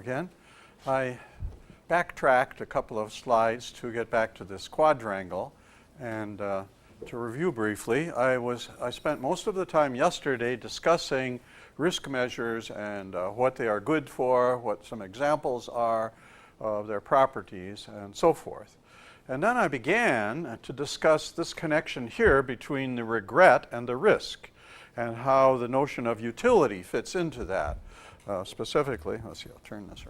again. I backtracked a couple of slides to get back to this quadrangle, and to review briefly, I spent most of the time yesterday discussing risk measures and what they are good for, what some examples are of their properties, and so forth. And then I began to discuss this connection here between the regret and the risk, and how the notion of utility fits into that. Specifically, let's see, I'll turn this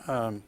around.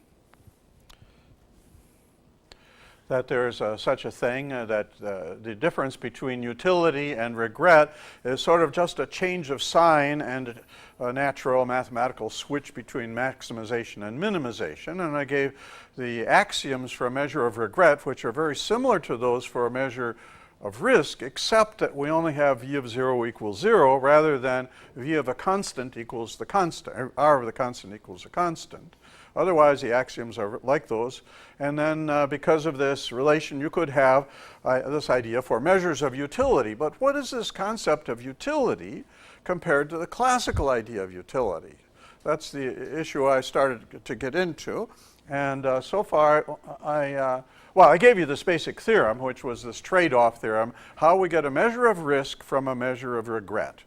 That there's such a thing that the difference between utility and regret is sort of just a change of sign and a natural mathematical switch between maximization and minimization. And I gave the axioms for a measure of regret, which are very similar to those for a measure of risk, except that we only have v of 0 equals 0 rather than v of a constant equals the constant, or r of the constant equals a constant. Otherwise, the axioms are like those. And then because of this relation, you could have this idea for measures of utility. But what is this concept of utility compared to the classical idea of utility? That's the issue I started to get into. And so far, I gave you this basic theorem, which was this trade-off theorem, how we get a measure of risk from a measure of regret.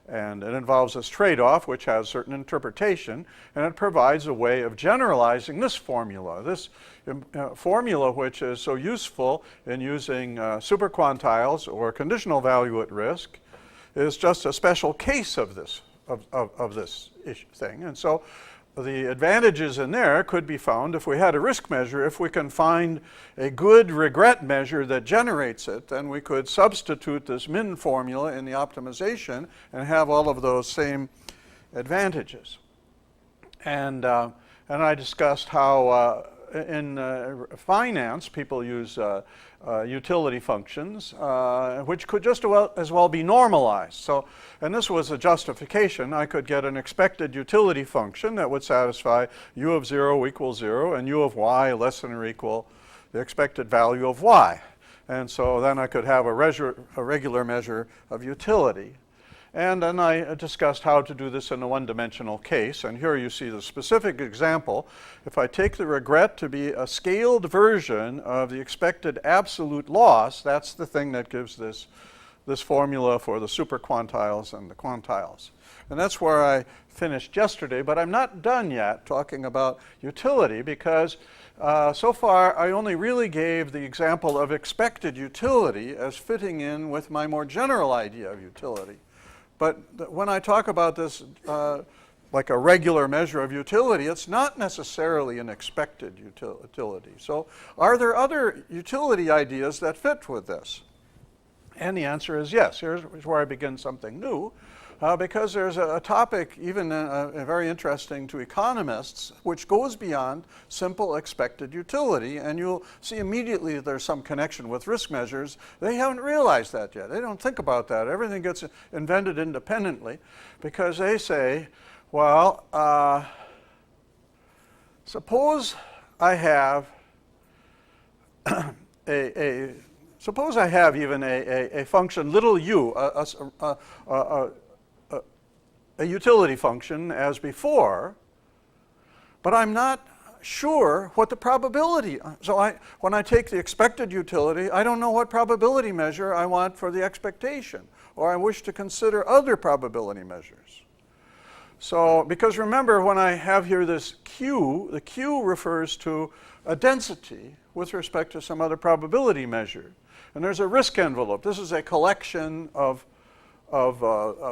And it involves this trade-off, which has certain interpretation, and it provides a way of generalizing this formula. This formula, which is so useful in using superquantiles or conditional value at risk, is just a special case of this thing. And so the advantages in there could be found if we had a risk measure. If we can find a good regret measure that generates it, then we could substitute this min formula in the optimization and have all of those same advantages. And I discussed how in finance people use utility functions, which could just as well be normalized. So, and this was a justification. I could get an expected utility function that would satisfy u of 0 equals 0 and u of y less than or equal the expected value of y. And so then I could have a regular measure of utility. And then I discussed how to do this in a one-dimensional case. And here you see the specific example. If I take the regret to be a scaled version of the expected absolute loss, that's the thing that gives this formula for the superquantiles and the quantiles. And that's where I finished yesterday. But I'm not done yet talking about utility, because so far I only really gave the example of expected utility as fitting in with my more general idea of utility. But when I talk about this like a regular measure of utility, it's not necessarily an expected utility. So are there other utility ideas that fit with this? And the answer is yes. Here's where I begin something new. Because there's a topic, even very interesting to economists, which goes beyond simple expected utility. And you'll see immediately that there's some connection with risk measures. They haven't realized that yet. They don't think about that. Everything gets invented independently, because they say, well, suppose I have suppose I have even a function little u, a utility function as before, but I'm not sure what the probability. So when I take the expected utility, I don't know what probability measure I want for the expectation, or I wish to consider other probability measures. So, because remember, when I have here this q, the q refers to a density with respect to some other probability measure. And there's a risk envelope. This is a collection of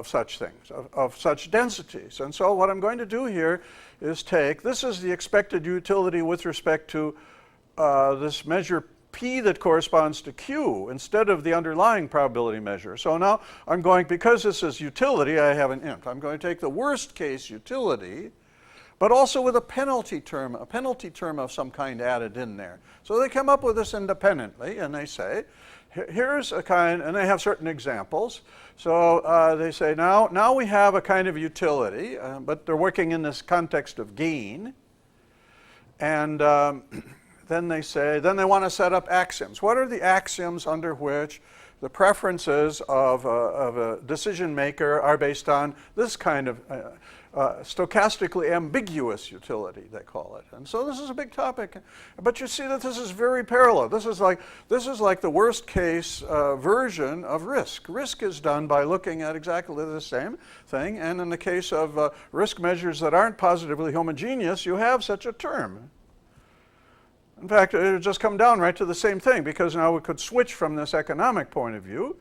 such things, of such densities. And so what I'm going to do here is this is the expected utility with respect to this measure p that corresponds to q instead of the underlying probability measure. So now I'm going, because this is utility, I have an int. I'm going to take the worst case utility, but also with a penalty term of some kind added in there. So they come up with this independently, and they say, here's a kind, and they have certain examples. So they say, now we have a kind of utility, but they're working in this context of gain. And then they say, then they want to set up axioms. What are the axioms under which the preferences of a decision maker are based on this kind of stochastically ambiguous utility, they call it. And so this is a big topic. But you see that this is very parallel. This is like the worst case version of risk. Risk is done by looking at exactly the same thing. And in the case of risk measures that aren't positively homogeneous, you have such a term. In fact, it would just come down right to the same thing, because now we could switch from this economic point of view.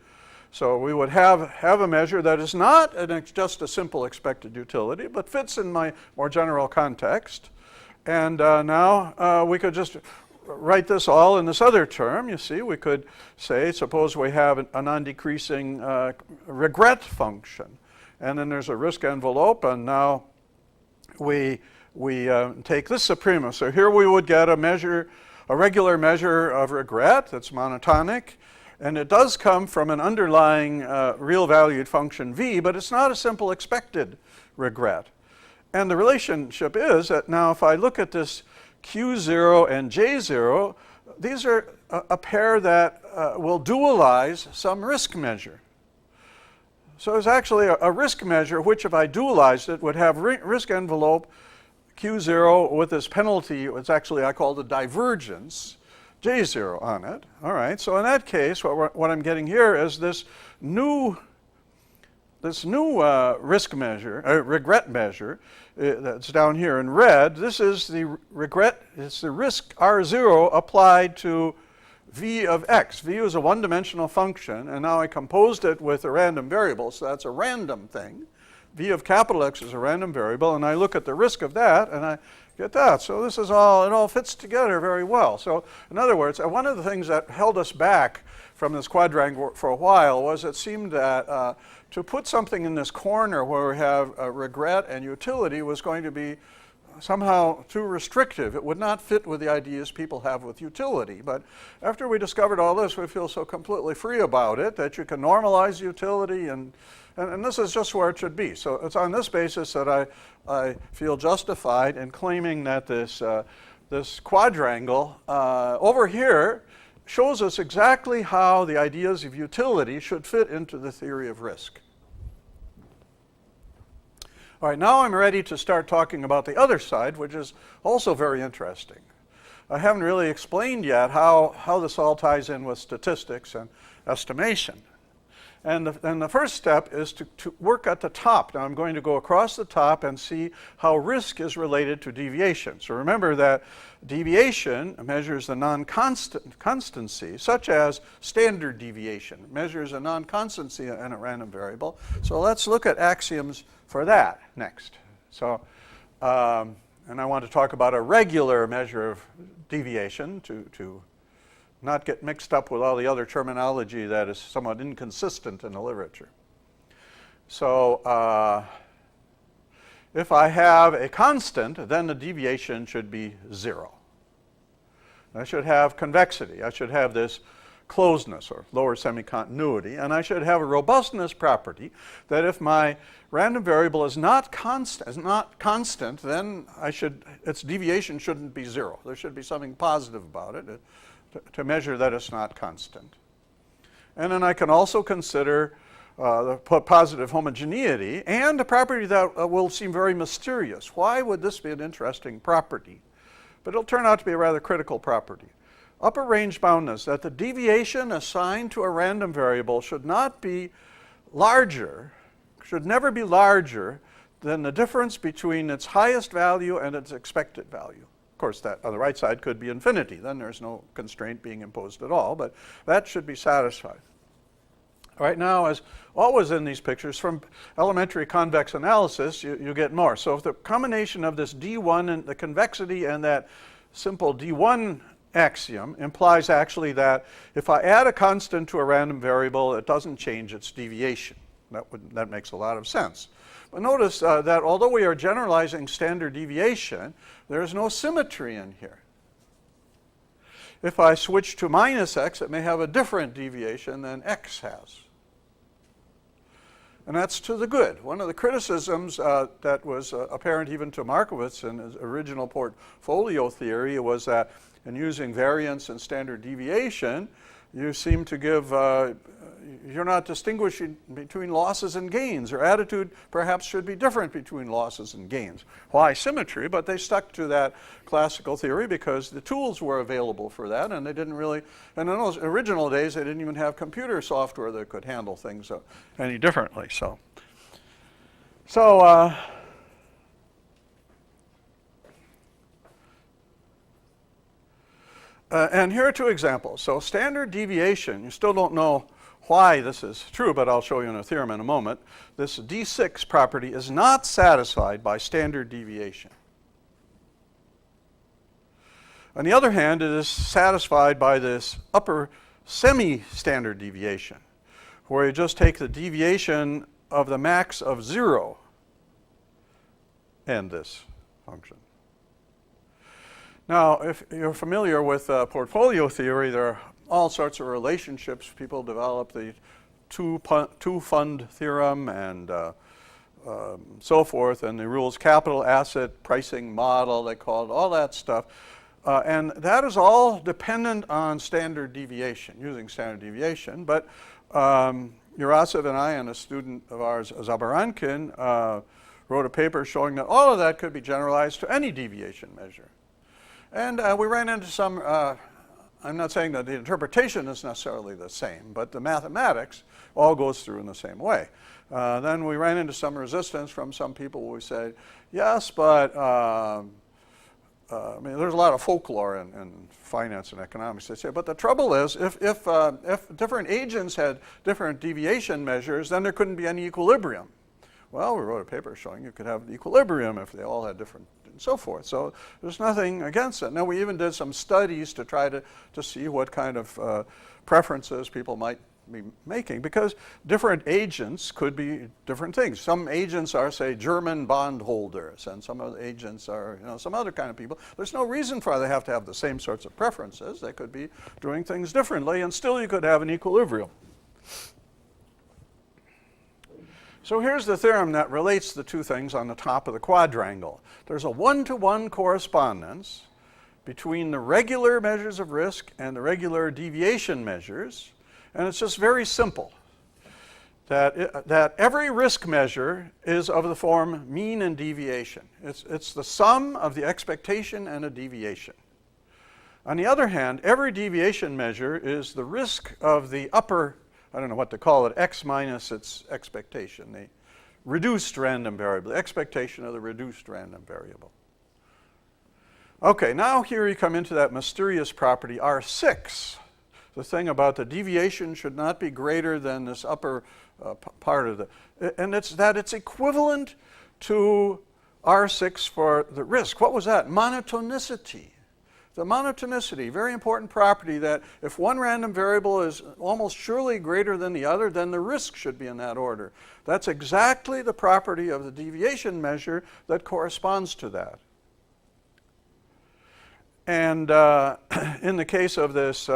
So we would have a measure that is not just a simple expected utility, but fits in my more general context. And now we could just write this all in this other term. You see, we could say, suppose we have a non-decreasing regret function. And then there's a risk envelope, and now we take this suprema. So here we would get a regular measure of regret that's monotonic. And it does come from an underlying real valued function v, but it's not a simple expected regret. And the relationship is that now if I look at this Q0 and J0, these are a pair that will dualize some risk measure. So it's actually a risk measure which, if I dualized it, would have risk envelope Q0 with this penalty, it's actually I call the divergence, J0 on it. All right, so in that case, what I'm getting here is this new risk measure, regret measure, that's down here in red. This is the regret, it's the risk R0 applied to v of x. V is a one-dimensional function, and now I composed it with a random variable, so that's a random thing. V of capital X is a random variable, and I look at the risk of that, and I get that. So this is all, it all fits together very well. So in other words, one of the things that held us back from this quadrangle for a while was it seemed that to put something in this corner where we have regret and utility was going to be somehow too restrictive. It would not fit with the ideas people have with utility. But after we discovered all this, we feel so completely free about it that you can normalize utility, and this is just where it should be. So it's on this basis that I feel justified in claiming that this quadrangle over here shows us exactly how the ideas of utility should fit into the theory of risk. All right, now I'm ready to start talking about the other side, which is also very interesting. I haven't really explained yet how this all ties in with statistics and estimation. And the first step is to work at the top. Now I'm going to go across the top and see how risk is related to deviation. So remember that deviation measures the non-constancy, such as standard deviation, measures a non-constancy in a random variable. So let's look at axioms for that next. So, and I want to talk about a regular measure of deviation to not get mixed up with all the other terminology that is somewhat inconsistent in the literature. So if I have a constant, then the deviation should be 0. I should have convexity. I should have this closedness or lower semi-continuity, and I should have a robustness property that if my random variable is not constant, then its deviation shouldn't be 0. There should be something positive about it to measure that it's not constant. And then I can also consider the positive homogeneity and a property that will seem very mysterious. Why would this be an interesting property? But it'll turn out to be a rather critical property. Upper range boundness, that the deviation assigned to a random variable should not be larger, should never be larger than the difference between its highest value and its expected value. Of course, that on the right side could be infinity. Then there's no constraint being imposed at all, but that should be satisfied. All right, now, as always in these pictures, from elementary convex analysis, you get more. So if the combination of this D1 and the convexity and that simple D1 axiom implies actually that if I add a constant to a random variable, it doesn't change its deviation. That makes a lot of sense. But notice that although we are generalizing standard deviation, there is no symmetry in here. If I switch to minus x, it may have a different deviation than x has. And that's to the good. One of the criticisms that was apparent even to Markowitz in his original portfolio theory was that in using variance and standard deviation, you seem to give, you're not distinguishing between losses and gains. Your attitude perhaps should be different between losses and gains. Why symmetry? But they stuck to that classical theory because the tools were available for that, and they didn't really, and in those original days, they didn't even have computer software that could handle things any differently. And here are two examples. So standard deviation, you still don't know why this is true, but I'll show you in a theorem in a moment. This D6 property is not satisfied by standard deviation. On the other hand, it is satisfied by this upper semi-standard deviation, where you just take the deviation of the max of 0 and this function. Now, if you're familiar with portfolio theory, there are all sorts of relationships. People develop the two-fund theorem and so forth, and the rules capital asset pricing model, they call it, all that stuff. And that is all dependent on standard deviation, using standard deviation. But Yurasiv and I and a student of ours, Zabarankin, wrote a paper showing that all of that could be generalized to any deviation measure. And we ran into some, I'm not saying that the interpretation is necessarily the same, but the mathematics all goes through in the same way. Then we ran into some resistance from some people who said, yes, but I mean, there's a lot of folklore in finance and economics. They say, but the trouble is, if different agents had different deviation measures, then there couldn't be any equilibrium. Well, we wrote a paper showing you could have an equilibrium if they all had different and so forth. So there's nothing against it. Now, we even did some studies to try to see what kind of preferences people might be making, because different agents could be different things. Some agents are, say, German bondholders, and some other agents are, some other kind of people. There's no reason for they have to have the same sorts of preferences. They could be doing things differently, and still you could have an equilibrium. So here's the theorem that relates the two things on the top of the quadrangle. There's a one-to-one correspondence between the regular measures of risk and the regular deviation measures, and it's just very simple. That every risk measure is of the form mean and deviation. It's the sum of the expectation and a deviation. On the other hand, every deviation measure is the risk of the upper, I don't know what to call it, x minus its expectation, the reduced random variable, the expectation of the reduced random variable. Okay, now here you come into that mysterious property R6. The thing about the deviation should not be greater than this upper part of and it's that it's equivalent to R6 for the risk. What was that? Monotonicity. The monotonicity, very important property, that if one random variable is almost surely greater than the other, then the risk should be in that order. That's exactly the property of the deviation measure that corresponds to that. And in the case of this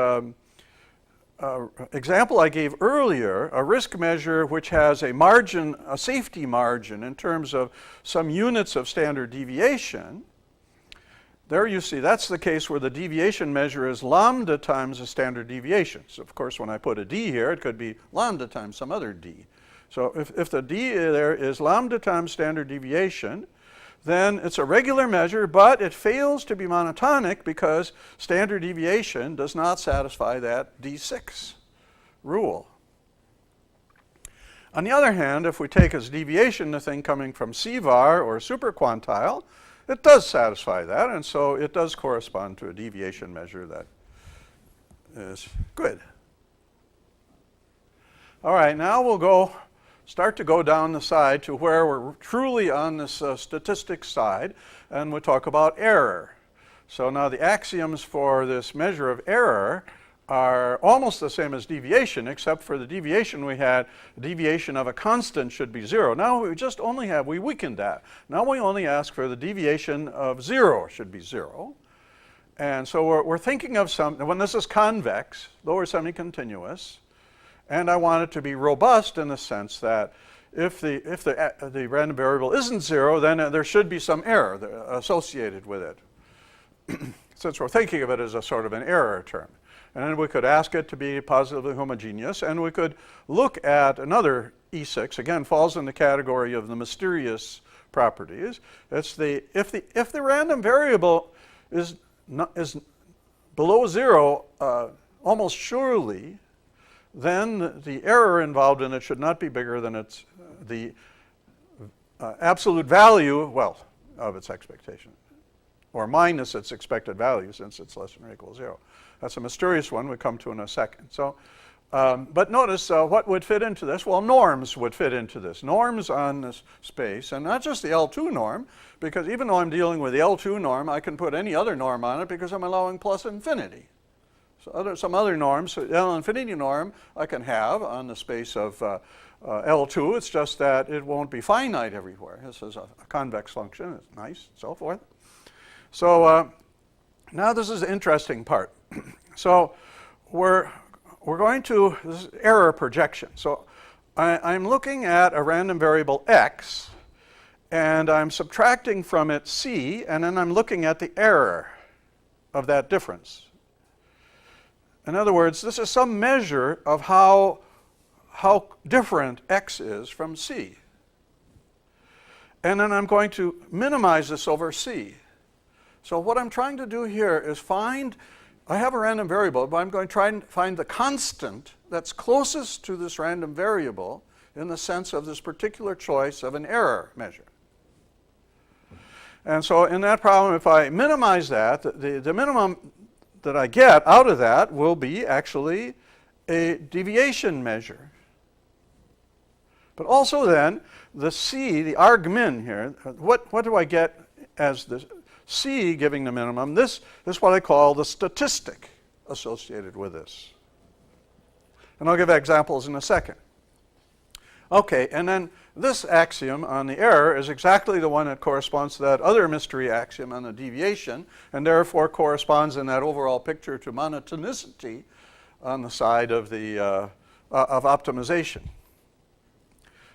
example I gave earlier, a risk measure which has a margin, a safety margin in terms of some units of standard deviation, there you see, that's the case where the deviation measure is lambda times the standard deviation. So of course, when I put a d here, it could be lambda times some other d. So if the d there is lambda times standard deviation, then it's a regular measure, but it fails to be monotonic because standard deviation does not satisfy that d6 rule. On the other hand, if we take as deviation the thing coming from CVAR or superquantile, it does satisfy that, and so it does correspond to a deviation measure that is good. All right, now we'll start to go down the side to where we're truly on this statistics side, and we'll talk about error. So now the axioms for this measure of error are almost the same as deviation, except for the deviation we had, the deviation of a constant should be 0. Now we just only have, we weakened that. Now we only ask for the deviation of 0 should be 0. And so we're thinking of when this is convex, lower semi-continuous, and I want it to be robust in the sense that if the random variable isn't 0, then there should be some error associated with it, since we're thinking of it as a sort of an error term. And then we could ask it to be positively homogeneous, and we could look at another E6, again, falls in the category of the mysterious properties. It's if the random variable is below 0 almost surely, then the error involved in it should not be bigger than the absolute value, well, of its expectation, or minus its expected value, since it's less than or equal to 0. That's a mysterious one we come to in a second. So, but notice what would fit into this? Well, norms would fit into this. Norms on this space, and not just the L2 norm, because even though I'm dealing with the L2 norm, I can put any other norm on it because I'm allowing plus infinity. So some other norms, so L infinity norm I can have on the space of L2. It's just that it won't be finite everywhere. This is a convex function. It's nice, and so forth. So now this is the interesting part. So we're going to, this is error projection. So I'm looking at a random variable x, and I'm subtracting from it c, and then I'm looking at the error of that difference. In other words, this is some measure of how different x is from c. And then I'm going to minimize this over c. So what I'm trying to do here is I have a random variable, but I'm going to try and find the constant that's closest to this random variable in the sense of this particular choice of an error measure. And so in that problem, if I minimize that, the minimum that I get out of that will be actually a deviation measure. But also then, the c, the argmin here, what do I get as the c giving the minimum? This is what I call the statistic associated with this. And I'll give examples in a second. Okay, and then this axiom on the error is exactly the one that corresponds to that other mystery axiom on the deviation, and therefore corresponds in that overall picture to monotonicity on the side of the of optimization.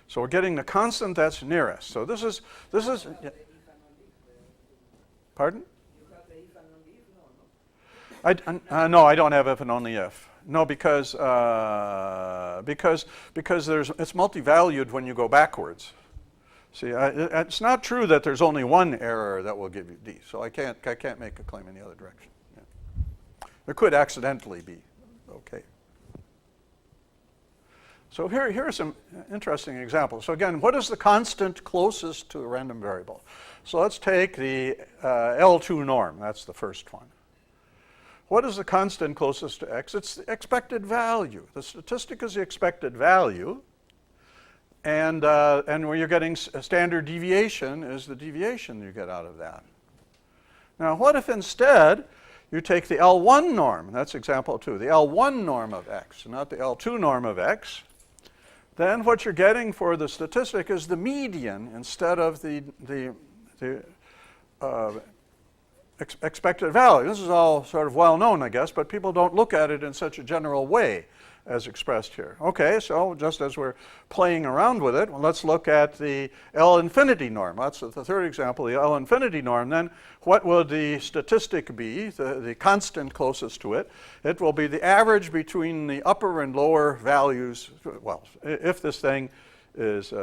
So we're getting the constant that's nearest. So this is yeah. Pardon? No, I don't have if and only if. No, because it's multi-valued when you go backwards. See, it's not true that there's only one error that will give you D. So I can't make a claim in the other direction. Yeah. There could accidentally be. Okay. So here are some interesting examples. So again, what is the constant closest to a random variable? So let's take the L2 norm. That's the first one. What is the constant closest to x? It's the expected value. The statistic is the expected value. And when you're getting a standard deviation is the deviation you get out of that. Now, what if instead you take the L1 norm? That's example 2. The L1 norm of x, not the L2 norm of x. Then what you're getting for the statistic is the median instead of the expected value. This is all sort of well known, I guess, but people don't look at it in such a general way as expressed here. Okay, so just as we're playing around with it, well, let's look at the L infinity norm. That's the third example, the L infinity norm. Then what will the statistic be, the constant closest to it? It will be the average between the upper and lower values. Well, if this thing is,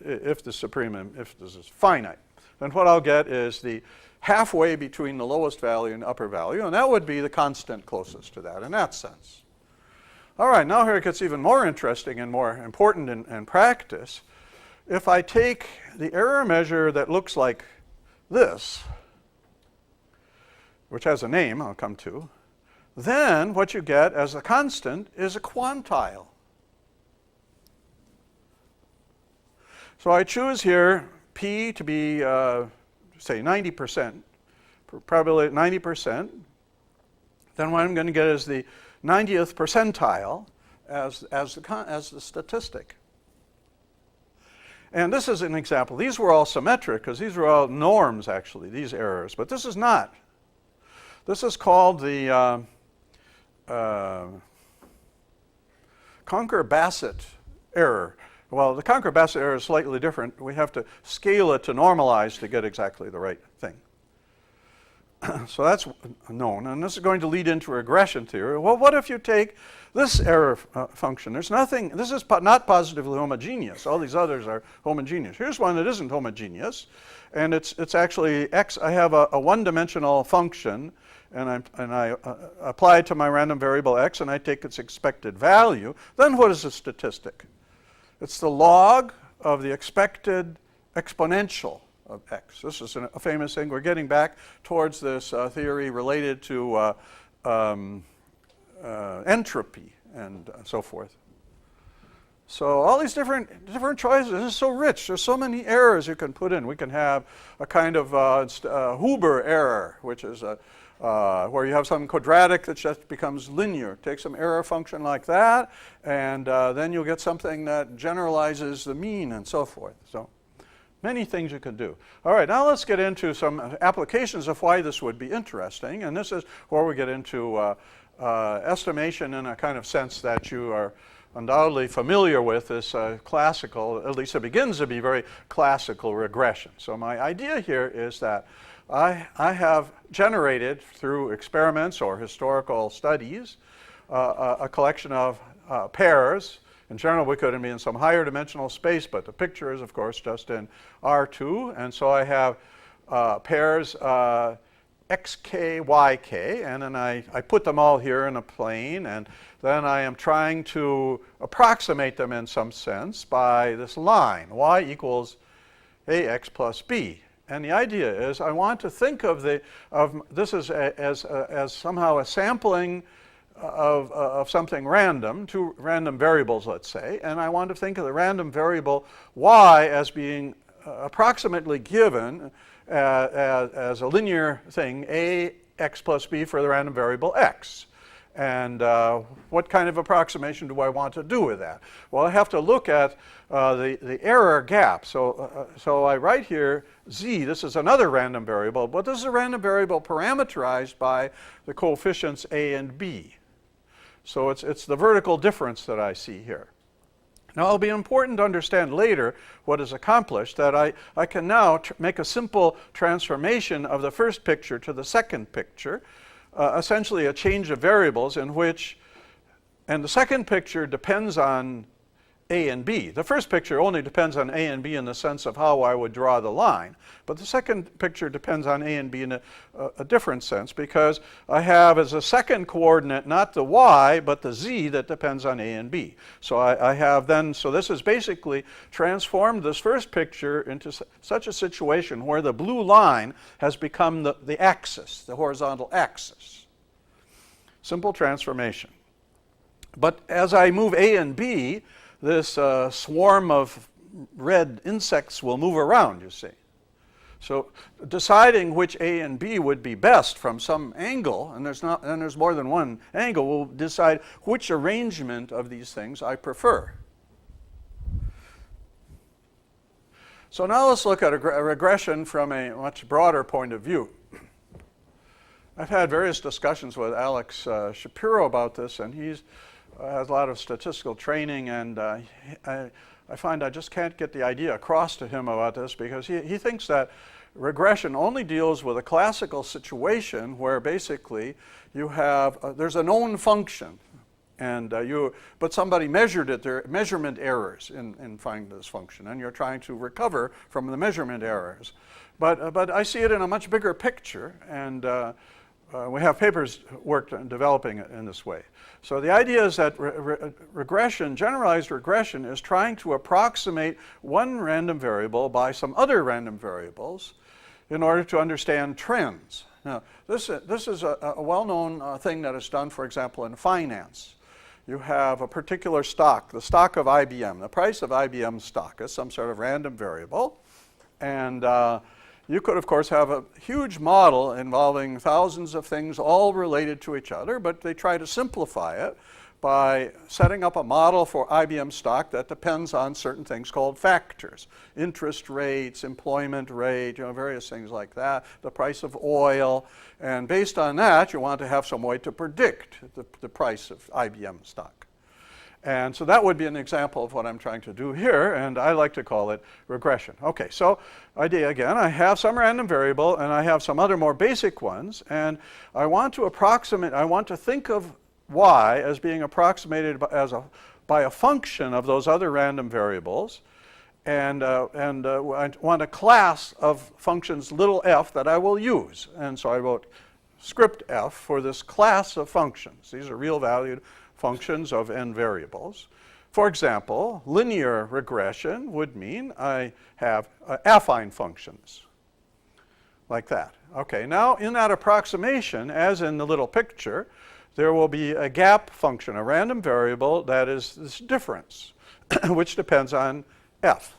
if this is finite, then what I'll get is the halfway between the lowest value and upper value, and that would be the constant closest to that in that sense. All right, now here it gets even more interesting and more important in practice. If I take the error measure that looks like this, which has a name I'll come to, then what you get as a constant is a quantile. So I choose here P to be, say, 90%, probably 90%. Then what I'm going to get is the 90th percentile as the statistic. And this is an example. These were all symmetric because these were all norms, actually, these errors. But this is not. This is called the Conker-Bassett error. Well, the Conker-Bassett error is slightly different. We have to scale it to normalize to get exactly the right thing. So that's known, and this is going to lead into regression theory. Well, what if you take this error function? There's nothing, this is not positively homogeneous. All these others are homogeneous. Here's one that isn't homogeneous, and it's actually x. I have a one-dimensional function, and I apply it to my random variable x, and I take its expected value. Then what is the statistic? It's the log of the expected exponential of x. This is a famous thing. We're getting back towards this theory related to entropy and so forth. So all these different choices. This is so rich. There's so many errors you can put in. We can have a kind of Huber error, which is where you have some quadratic that just becomes linear. Take some error function like that, and then you'll get something that generalizes the mean and so forth. So many things you can do. All right, now let's get into some applications of why this would be interesting. And this is where we get into estimation in a kind of sense that you are undoubtedly familiar with, this classical, at least it begins to be very classical regression. So my idea here is that I have generated through experiments or historical studies a collection of pairs. In general, we could be in some higher dimensional space, but the picture is, of course, just in R2. And so I have pairs xk, yk, and then I put them all here in a plane, and then I am trying to approximate them in some sense by this line, y equals ax plus b. And the idea is I want to think of this as somehow a sampling of something random, two random variables, let's say, and I want to think of the random variable y as being approximately given as a linear thing, ax plus b for the random variable x. And what kind of approximation do I want to do with that? Well, I have to look at the error gap. So I write here z. This is another random variable, but this is a random variable parameterized by the coefficients a and b. So it's the vertical difference that I see here. Now, it'll be important to understand later what is accomplished, that I can now make a simple transformation of the first picture to the second picture, essentially a change of variables in which, and the second picture depends on A and B. The first picture only depends on A and B in the sense of how I would draw the line. But the second picture depends on A and B in a different sense, because I have as a second coordinate not the y, but the z that depends on A and B. So I have then, so this has basically transformed this first picture into such a situation where the blue line has become the axis, the horizontal axis. Simple transformation. But as I move A and B, this swarm of red insects will move around, you see. So deciding which A and B would be best from some angle, and there's more than one angle, will decide which arrangement of these things I prefer. So now let's look at a regression from a much broader point of view. I've had various discussions with Alex Shapiro about this, and he's has a lot of statistical training, and I find I just can't get the idea across to him about this, because he thinks that regression only deals with a classical situation where basically you have, there's a known function, and but somebody measured it, there are measurement errors in finding this function, and you're trying to recover from the measurement errors. But I see it in a much bigger picture, and we have papers worked on developing it in this way. So the idea is that regression, generalized regression, is trying to approximate one random variable by some other random variables in order to understand trends. Now, this is a well-known thing that is done, for example, in finance. You have a particular stock, the stock of IBM. The price of IBM stock is some sort of random variable, and you could, of course, have a huge model involving thousands of things all related to each other, but they try to simplify it by setting up a model for IBM stock that depends on certain things called factors. Interest rates, employment rate, various things like that, the price of oil, and based on that, you want to have some way to predict the price of IBM stock. And so that would be an example of what I'm trying to do here, and I like to call it regression. Okay, so idea again, I have some random variable and I have some other more basic ones, and I want to approximate, I want to think of y as being approximated by a function of those other random variables, and I want a class of functions little f that I will use. And so I wrote script f for this class of functions. These are real valued functions of n variables. For example, linear regression would mean I have affine functions, like that. Okay, now in that approximation, as in the little picture, there will be a gap function, a random variable that is this difference, which depends on f.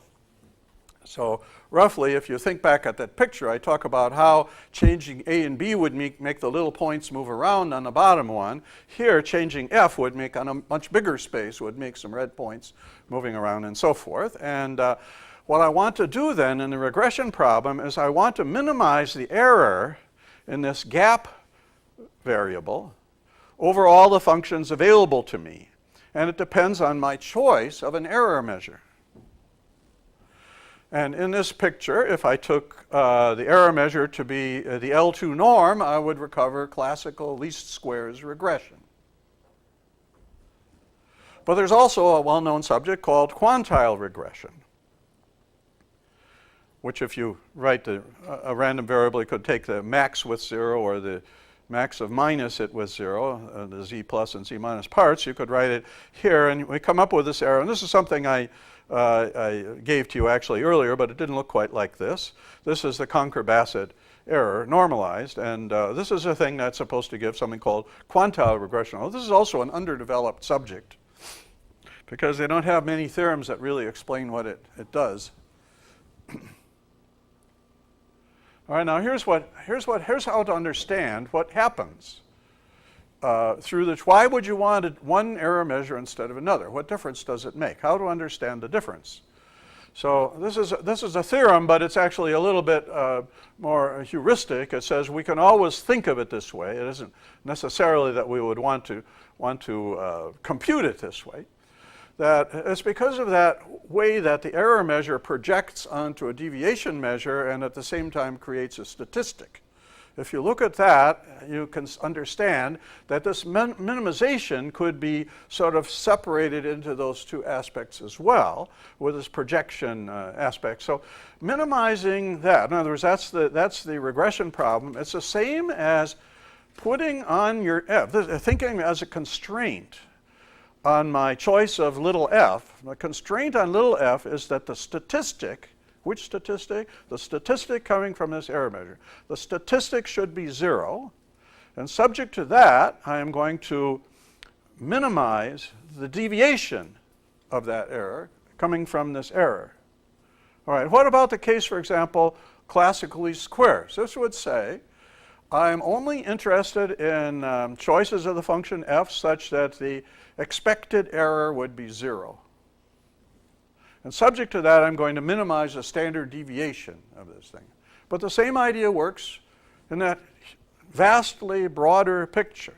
So roughly, if you think back at that picture, I talk about how changing a and b would make the little points move around on the bottom one. Here, changing f would make, on a much bigger space, would make some red points moving around and so forth. And what I want to do then in the regression problem is I want to minimize the error in this gap variable over all the functions available to me. And it depends on my choice of an error measure. And in this picture, if I took the error measure to be the L2 norm, I would recover classical least squares regression. But there's also a well-known subject called quantile regression, which if you write a random variable, you could take the max with 0 or the max of minus it with 0, the z plus and z minus parts. You could write it here, and we come up with this error. And this is something I gave to you actually earlier, but it didn't look quite like this. This is the Conquer-Bassett error normalized, and this is a thing that's supposed to give something called quantile regression. Well, this is also an underdeveloped subject because they don't have many theorems that really explain what it does. All right, now here's how to understand what happens through the. Why would you want one error measure instead of another? What difference does it make? How to understand the difference? So this is a theorem, but it's actually a little bit more heuristic. It says we can always think of it this way. It isn't necessarily that we would want to compute it this way. That it's because of that way that the error measure projects onto a deviation measure and at the same time creates a statistic. If you look at that, you can understand that this minimization could be sort of separated into those two aspects as well, with this projection aspect. So minimizing that, in other words, that's the regression problem. It's the same as putting on your f, thinking as a constraint on my choice of little f. The constraint on little f is that the statistic, which statistic? The statistic coming from this error measure. The statistic should be 0, and subject to that, I am going to minimize the deviation of that error coming from this error. All right, what about the case, for example, classical least squares? This would say, I'm only interested in choices of the function f such that the expected error would be 0. And subject to that, I'm going to minimize the standard deviation of this thing. But the same idea works in that vastly broader picture.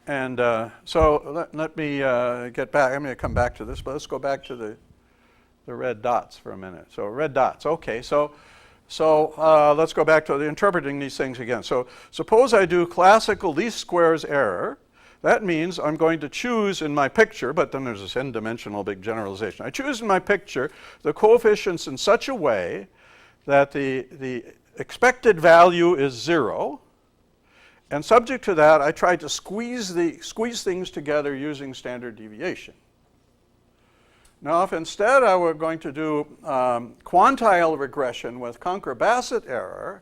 And so let me get back. I'm going to come back to this, but let's go back to the red dots for a minute. So red dots, okay. So let's go back to interpreting these things again. So suppose I do classical least squares error. That means I'm going to choose in my picture, but then there's this n-dimensional big generalization. I choose in my picture the coefficients in such a way that the expected value is 0. And subject to that, I try to squeeze things together using standard deviation. Now, if instead I were going to do quantile regression with Conquer-Bassett error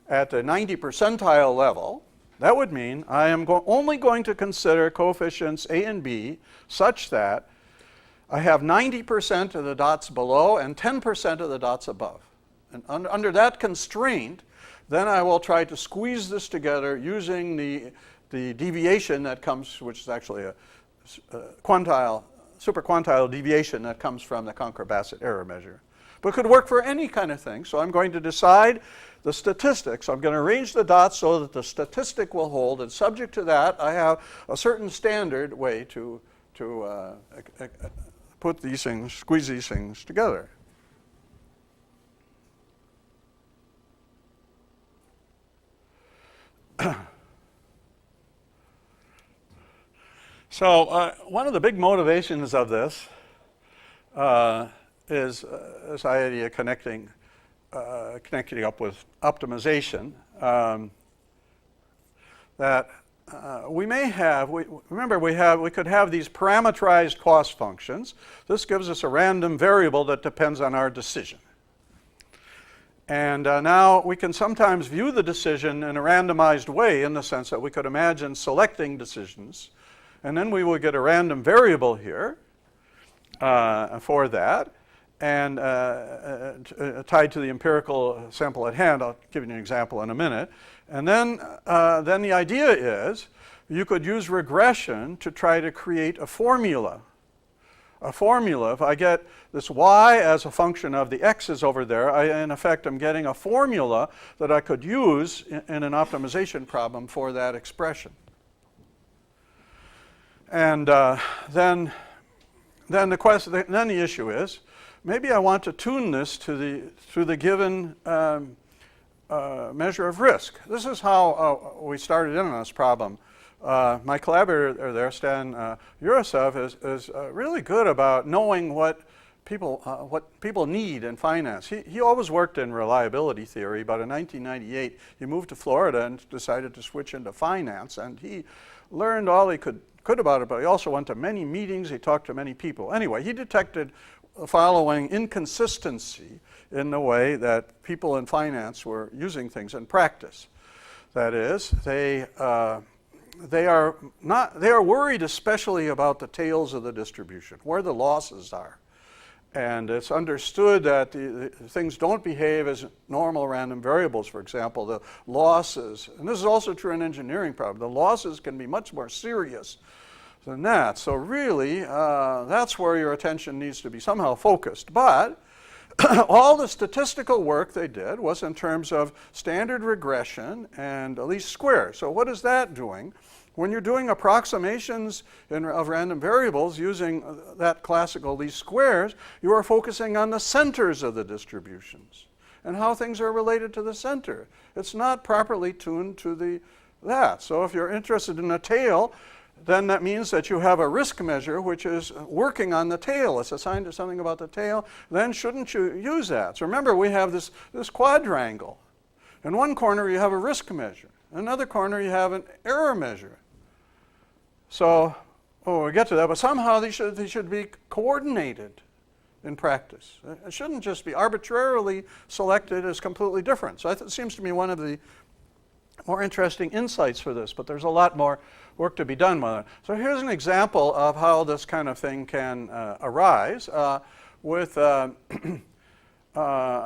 at the 90 percentile level, that would mean I am only going to consider coefficients a and b such that I have 90% of the dots below and 10% of the dots above. And under that constraint, then I will try to squeeze this together using the deviation that comes, which is actually a superquantile deviation that comes from the Conquer-Bassett error measure. but it could work for any kind of thing. So I'm going to decide the statistics. I'm going to arrange the dots so that the statistic will hold, and subject to that, I have a certain standard way to put these things, squeeze these things together. So one of the big motivations of this is this idea of connecting up with optimization. That we may have, remember we could have these parameterized cost functions. This gives us a random variable that depends on our decision. And now we can sometimes view the decision in a randomized way, in the sense that we could imagine selecting decisions, and then we will get a random variable here for that, and tied to the empirical sample at hand. I'll give you an example in a minute. And then the idea is you could use regression to try to create a formula. If I get this y as a function of the x's over there, in effect am getting a formula that I could use in an optimization problem for that expression. And then the issue is, maybe I want to tune this to the given measure of risk. This is how we started in on this problem. My collaborator there, Stan Yurosov, is really good about knowing what people need in finance. He always worked in reliability theory, but in 1998 he moved to Florida and decided to switch into finance, and he learned all he could about it, but he also went to many meetings, he talked to many people. Anyway, he detected the following inconsistency in the way that people in finance were using things in practice. That is, they are worried especially about the tails of the distribution, where the losses are. And it's understood that the things don't behave as normal random variables. For example, the losses, and this is also true in engineering problems, the losses can be much more serious than that. So really, that's where your attention needs to be somehow focused. But all the statistical work they did was in terms of standard regression and least squares. So what is that doing? When you're doing approximations of random variables using that classical least squares, you are focusing on the centers of the distributions and how things are related to the center. It's not properly tuned to that. So if you're interested in a tail, then that means that you have a risk measure which is working on the tail. It's assigned to something about the tail. Then shouldn't you use that? So remember, we have this quadrangle. In one corner you have a risk measure. In another corner you have an error measure. So, we'll get to that, but somehow they should be coordinated in practice. It shouldn't just be arbitrarily selected as completely different. So it seems to me one of the more interesting insights for this, but there's a lot more work to be done with it. So here's an example of how this kind of thing can arise with a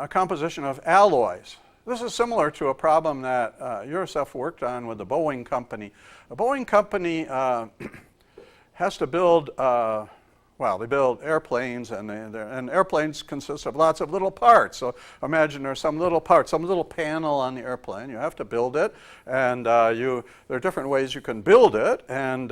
composition of alloys. This is similar to a problem that Yurosov worked on with the Boeing company. The Boeing company has to build, they build airplanes, and airplanes consist of lots of little parts. So imagine there's some little part, some little panel on the airplane. You have to build it, and there are different ways you can build it, and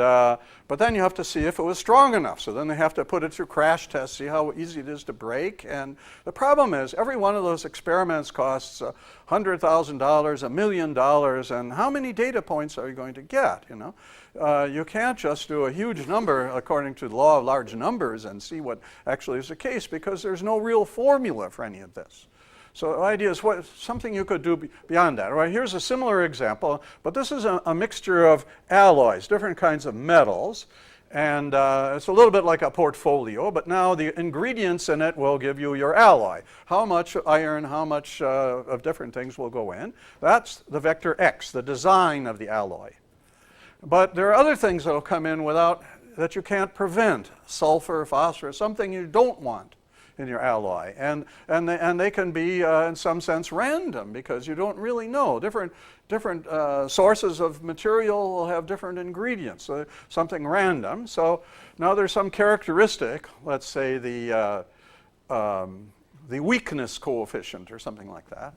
but then you have to see if it was strong enough. So then they have to put it through crash tests, see how easy it is to break. And the problem is, every one of those experiments costs $100,000, $1 million, and how many data points are you going to get? You can't just do a huge number according to the law of large numbers and see what actually is the case, because there's no real formula for any of this. So the idea is something you could do beyond that. Right, here's a similar example, but this is a mixture of alloys, different kinds of metals, and it's a little bit like a portfolio, but now the ingredients in it will give you your alloy. How much iron, how much of different things will go in. That's the vector X, the design of the alloy. But there are other things that will come in that you can't prevent. Sulfur, phosphorus, something you don't want in your alloy. And they can be, in some sense, random, because you don't really know. Different sources of material will have different ingredients, so something random. So now there's some characteristic, let's say the the weakness coefficient or something like that.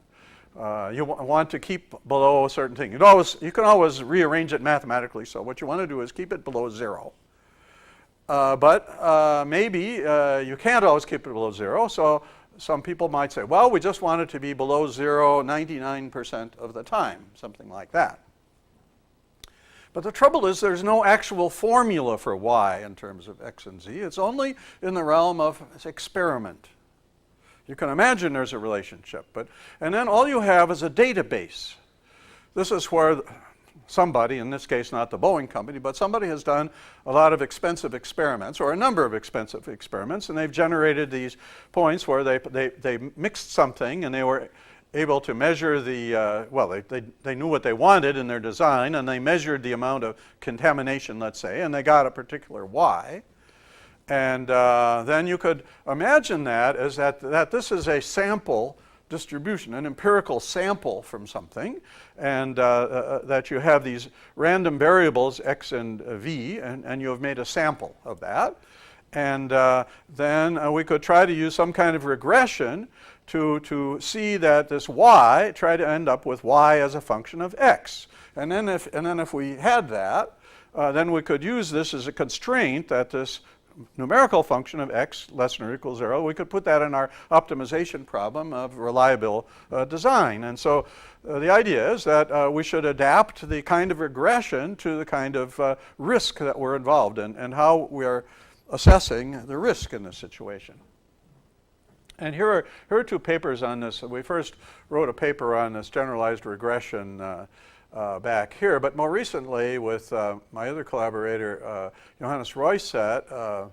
You want to keep below a certain thing. You can always rearrange it mathematically, so what you want to do is keep it below 0. But maybe you can't always keep it below 0, so some people might say, well, we just want it to be below 0 99% of the time, something like that. But the trouble is there's no actual formula for y in terms of x and z. It's only in the realm of experiment. You can imagine there's a relationship, and then all you have is a database. This is where somebody, in this case not the Boeing company, but somebody has done a lot of expensive experiments, or a number of expensive experiments, and they've generated these points where they mixed something and they were able to measure the, they knew what they wanted in their design, and they measured the amount of contamination, let's say, and they got a particular y. And then you could imagine that as that this is a sample distribution, an empirical sample from something, and that you have these random variables x and v, and you have made a sample of that. And then we could try to use some kind of regression to see that this y, try to end up with y as a function of x. And then if we had that, then we could use this as a constraint that this numerical function of x less than or equal 0, we could put that in our optimization problem of reliable design. And so the idea is that we should adapt the kind of regression to the kind of risk that we're involved in and how we are assessing the risk in this situation. And here are two papers on this. We first wrote a paper on this generalized regression back here, but more recently with my other collaborator, Johannes Royset,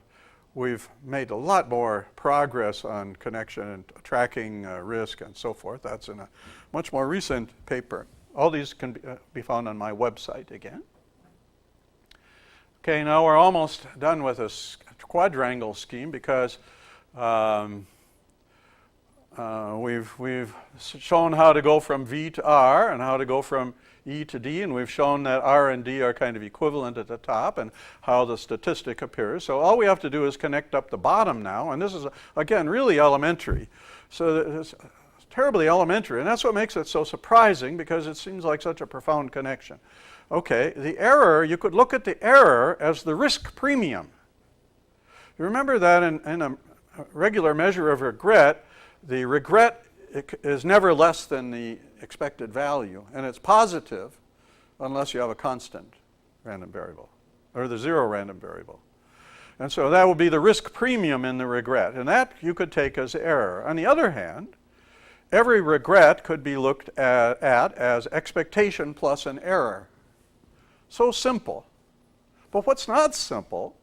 we've made a lot more progress on connection and tracking risk and so forth. That's in a much more recent paper. All these can be found on my website again. Okay, now we're almost done with this quadrangle scheme because we've shown how to go from V to R and how to go from E to D, and we've shown that R and D are kind of equivalent at the top and how the statistic appears. So all we have to do is connect up the bottom now, and this is, again, really elementary. So it's terribly elementary, and that's what makes it so surprising because it seems like such a profound connection. Okay, the error, you could look at the error as the risk premium. You remember that in a regular measure of regret, the regret is never less than the expected value, and it's positive unless you have a constant random variable, or the zero random variable. And so that would be the risk premium in the regret, and that you could take as error. On the other hand, every regret could be looked at as expectation plus an error. So simple. But what's not simple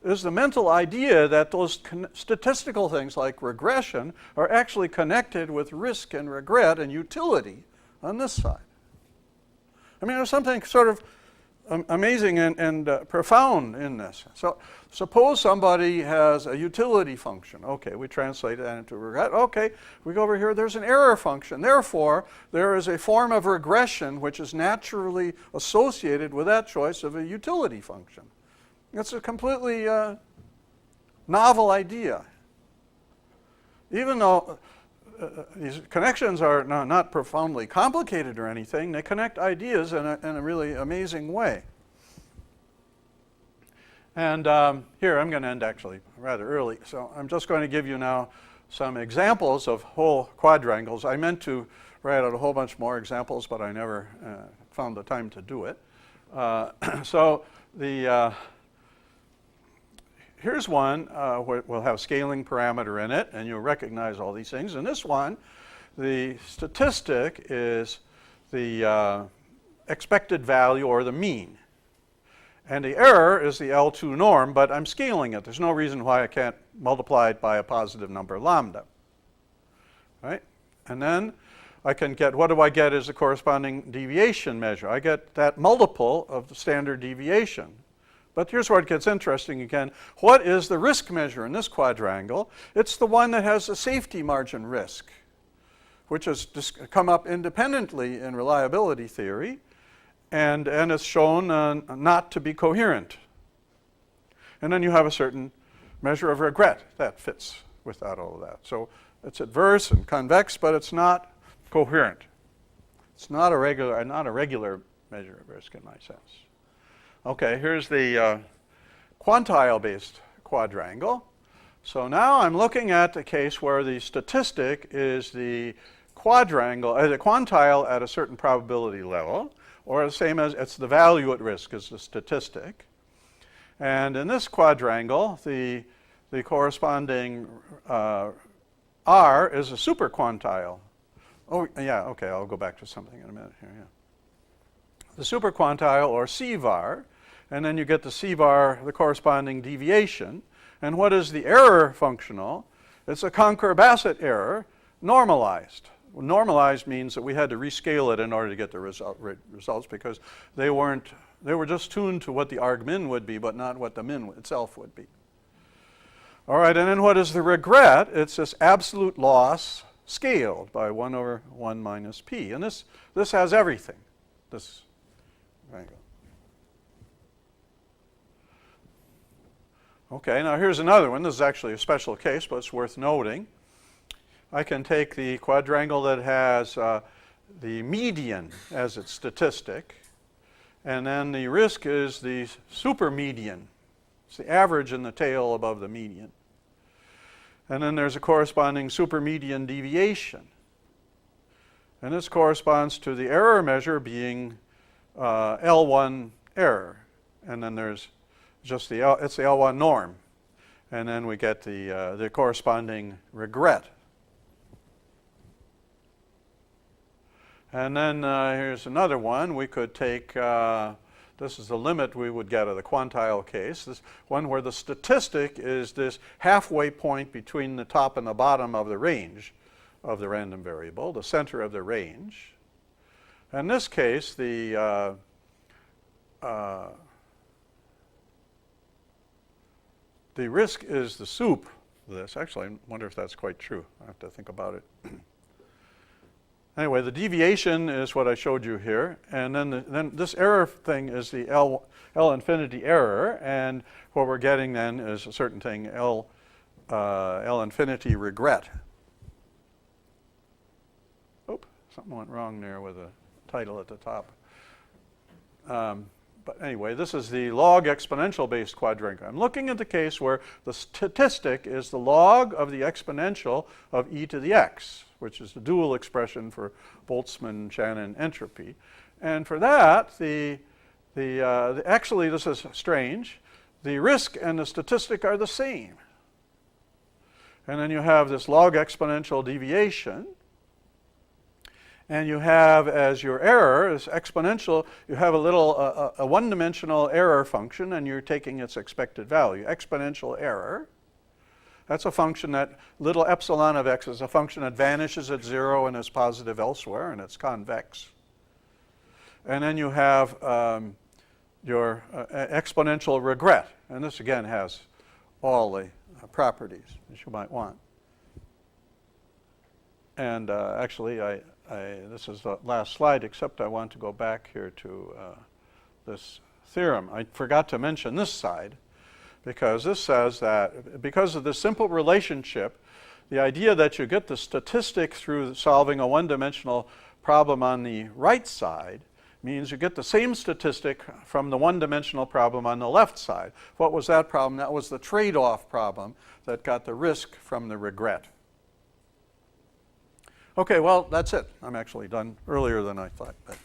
is the mental idea that those statistical things like regression are actually connected with risk and regret and utility on this side. I mean, there's something sort of amazing and profound in this. So suppose somebody has a utility function. Okay, we translate that into regret. Okay, we go over here, there's an error function. Therefore, there is a form of regression which is naturally associated with that choice of a utility function. It's a completely novel idea. Even though these connections are not profoundly complicated or anything, they connect ideas in a really amazing way. And here, I'm going to end actually rather early. So I'm just going to give you now some examples of whole quadrangles. I meant to write out a whole bunch more examples, but I never found the time to do it. So here's one where we'll have scaling parameter in it, and you'll recognize all these things. In this one, the statistic is the expected value or the mean. And the error is the L2 norm, but I'm scaling it. There's no reason why I can't multiply it by a positive number lambda. Right? And then I can get, what do I get as the corresponding deviation measure? I get that multiple of the standard deviation. But here's where it gets interesting again. What is the risk measure in this quadrangle? It's the one that has a safety margin risk, which has come up independently in reliability theory, and is shown not to be coherent. And then you have a certain measure of regret that fits without all of that. So it's adverse and convex, but it's not coherent. It's not a regular measure of risk in my sense. Okay, here's the quantile-based quadrangle. So now I'm looking at the case where the statistic is the quantile at a certain probability level, or the same as it's the value at risk is the statistic. And in this quadrangle, the corresponding R is a superquantile. Oh, yeah, okay, I'll go back to something in a minute here, yeah. The superquantile, or C-var, and then you get the C-var, the corresponding deviation. And what is the error functional? It's a Conquer-Bassett error normalized. Normalized means that we had to rescale it in order to get the results because they were just tuned to what the argmin would be, but not what the min itself would be. All right, and then what is the regret? It's this absolute loss scaled by 1 over 1 minus p. And this has everything. This triangle. Okay, now here's another one. This is actually a special case, but it's worth noting. I can take the quadrangle that has the median as its statistic, and then the risk is the supermedian. It's the average in the tail above the median. And then there's a corresponding supermedian deviation. And this corresponds to the error measure being L1 error. And then there's just it's the L1 norm. And then we get the corresponding regret. And then here's another one. We could take, this is the limit we would get of the quantile case, this one where the statistic is this halfway point between the top and the bottom of the range of the random variable, the center of the range. In this case, the risk is the soup of this. Actually, I wonder if that's quite true. I have to think about it. Anyway, the deviation is what I showed you here, and then this error thing is the L infinity error, and what we're getting then is a certain thing, L infinity regret. Oop, something went wrong there with the title at the top. But anyway, this is the log exponential based quadrangle. I'm looking at the case where the statistic is the log of the exponential of e to the x, which is the dual expression for Boltzmann-Shannon entropy. And for that, actually this is strange, the risk and the statistic are the same. And then you have this log exponential deviation. And you have, as your error is exponential, you have a little, a one-dimensional error function, and you're taking its expected value. Exponential error. That's a function that little epsilon of x is a function that vanishes at 0 and is positive elsewhere, and it's convex. And then you have your exponential regret. And this, again, has all the properties that you might want. And actually, this is the last slide, except I want to go back here to this theorem. I forgot to mention this side, because this says that because of this simple relationship, the idea that you get the statistic through solving a one-dimensional problem on the right side means you get the same statistic from the one-dimensional problem on the left side. What was that problem? That was the trade-off problem that got the risk from the regret. Okay, well, that's it. I'm actually done earlier than I thought. But